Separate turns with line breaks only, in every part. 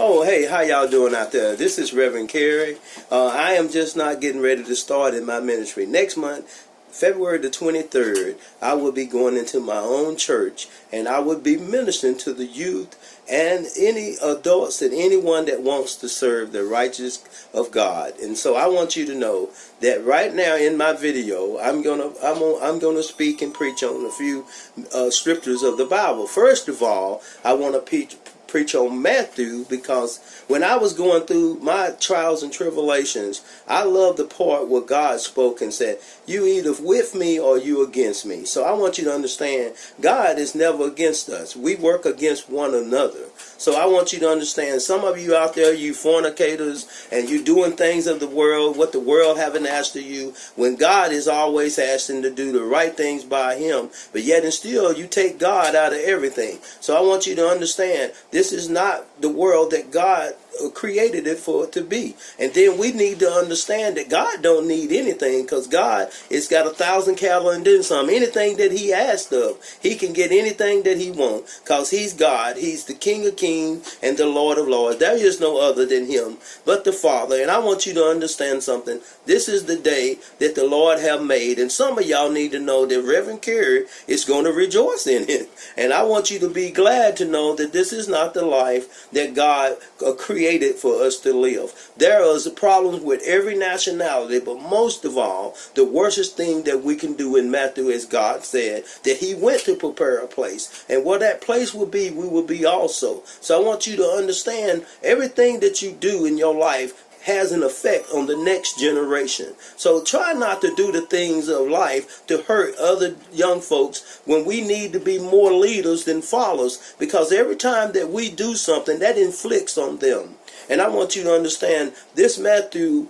Oh, hey, how y'all doing out there? This is Ravern Kerry. I am just not getting ready to start in my ministry. Next month, February the 23rd, I will be going into my own church, and I will be ministering to the youth and any adults and anyone that wants to serve the righteousness of God. And so I want you to know that right now in my video, I'm gonna speak and preach on a few scriptures of the Bible. First of all, I want to preach on Matthew, because when I was going through my trials and tribulations, I love the part where God spoke and said, you either with me or you against me. So I want you to understand, God is never against us. We work against one another. So I want you to understand, some of you out there, you fornicators, and you doing things of the world, what the world haven't asked of you, when God is always asking to do the right things by Him, but yet and still you take God out of everything. So I want you to understand, this is not the world that God created it for it to be. And then we need to understand that God don't need anything, because God has got 1,000 cattle and then some. Anything that He asked of, He can get anything that He wants, because He's God. He's the King of Kings and the Lord of Lords. There is no other than Him but the Father. And I want you to understand something. This is the day that the Lord have made, and some of y'all need to know that Ravern Kerry is going to rejoice in it. And I want you to be glad to know that this is not the life that God created for us to live. There is problems with every nationality, but most of all, the worstest thing that we can do in Matthew is God said that He went to prepare a place, and where that place will be, we will be also. So I want you to understand, everything that you do in your life has an effect on the next generation. So try not to do the things of life to hurt other young folks, when we need to be more leaders than followers, because every time that we do something, that inflicts on them. And I want you to understand, this Matthew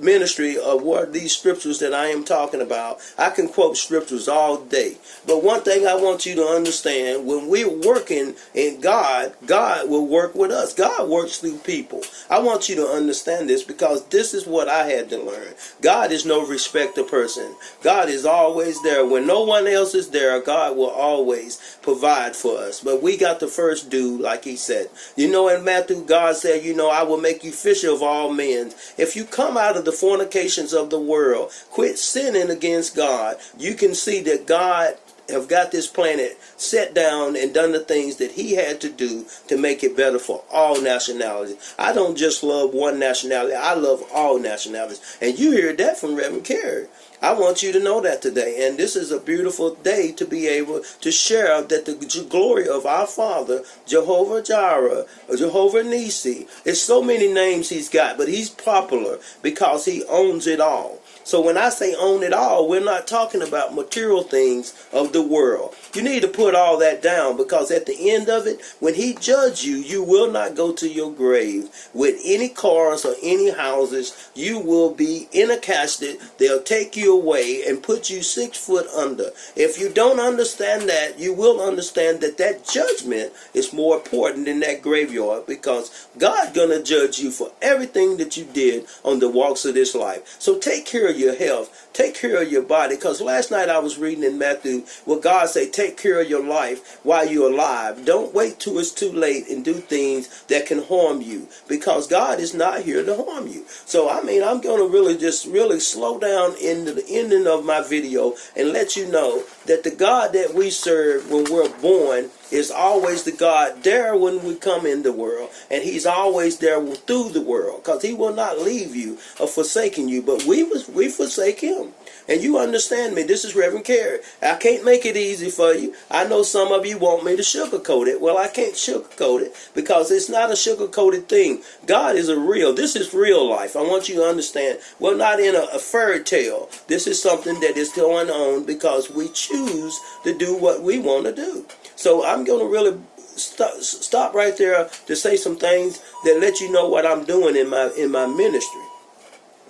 ministry of what these scriptures that I am talking about, I can quote scriptures all day. But one thing I want you to understand, when we're working in God, God will work with us. God works through people. I want you to understand this, because this is what I had to learn. God is no respecter person. God is always there. When no one else is there, God will always provide for us. But we got to first do like He said. You know, in Matthew, God said, I will make you fisher of all men. If you come out of the fornications of the world, quit sinning against God, you can see that God have got this planet set down and done the things that He had to do to make it better for all nationalities. I don't just love one nationality, I love all nationalities. And you hear that from Ravern Kerry. I want you to know that today. And this is a beautiful day to be able to share that the glory of our Father, Jehovah Jireh, Jehovah Nisi. There's so many names He's got, but He's popular because He owns it all. So when I say own it all, we're not talking about material things of the world. You need to put all that down, because at the end of it, when He judges you, you will not go to your grave with any cars or any houses. You will be in a casket. They'll take you away and put you 6 foot under. If you don't understand that, you will understand that that judgment is more important than that graveyard, because God's going to judge you for everything that you did on the walks of this life. So take care of your health. Take care of your body, because last night I was reading in Matthew where God say, take care of your life while you're alive. Don't wait till it's too late and do things that can harm you, because God is not here to harm you. So I'm going to really slow down in the ending of my video and let you know that the God that we serve when we're born is always the God there when we come in the world, and He's always there through the world, because He will not leave you or forsaken you, but we forsake Him. And you understand me. This is Ravern Kerry. I can't make it easy for you. I know some of you want me to sugarcoat it. Well, I can't sugarcoat it, because it's not a sugar-coated thing. God is this is real life. I want you to understand. We're not in a fairy tale. This is something that is going on because we choose to do what we want to do. So I'm going to really stop right there to say some things that let you know what I'm doing in my ministry.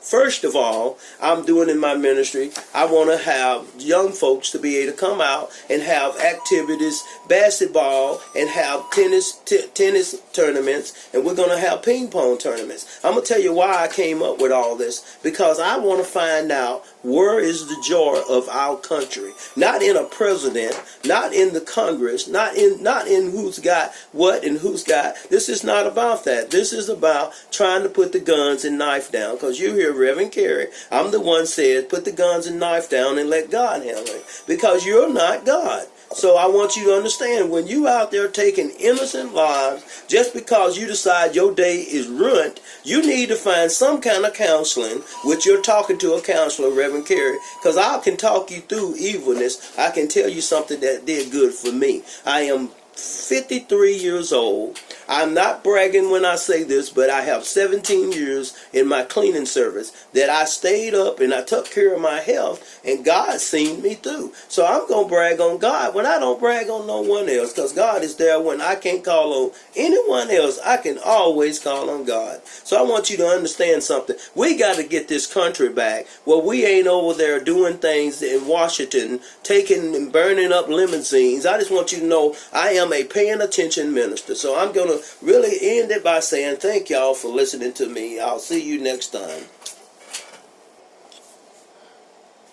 First of all, I'm doing in my ministry, I want to have young folks to be able to come out and have activities, basketball, and have tennis tournaments, and we're going to have ping pong tournaments. I'm going to tell you why I came up with all this, because I want to find out where is the joy of our country? Not in a president, not in the Congress, not in who's got what and who's got. This is not about that. This is about trying to put the guns and knife down. Because you hear Ravern Kerry, I'm the one said, put the guns and knife down and let God handle it. Because you're not God. So I want you to understand, when you out there taking innocent lives, just because you decide your day is ruined, you need to find some kind of counseling, which you're talking to a counselor, Ravern Kerry, because I can talk you through evilness. I can tell you something that did good for me. I am 53 years old. I'm not bragging when I say this, but I have 17 years in my cleaning service that I stayed up and I took care of my health, and God seen me through. So I'm going to brag on God when I don't brag on no one else, because God is there when I can't call on anyone else. I can always call on God. So I want you to understand something. We got to get this country back where we ain't over there doing things in Washington, taking and burning up limousines. I just want you to know I am a paying attention minister. So I'm going to really end it by saying thank y'all for listening to me. I'll see you next time.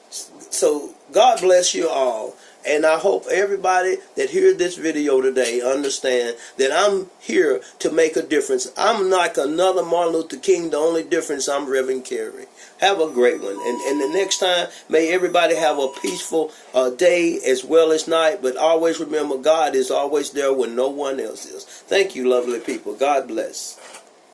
So God bless you all. And I hope everybody that hears this video today understand that I'm here to make a difference. I'm like another Martin Luther King. The only difference, I'm Ravern Kerry. Have a great one. And the next time, may everybody have a peaceful day as well as night. But always remember, God is always there when no one else is. Thank you, lovely people. God bless.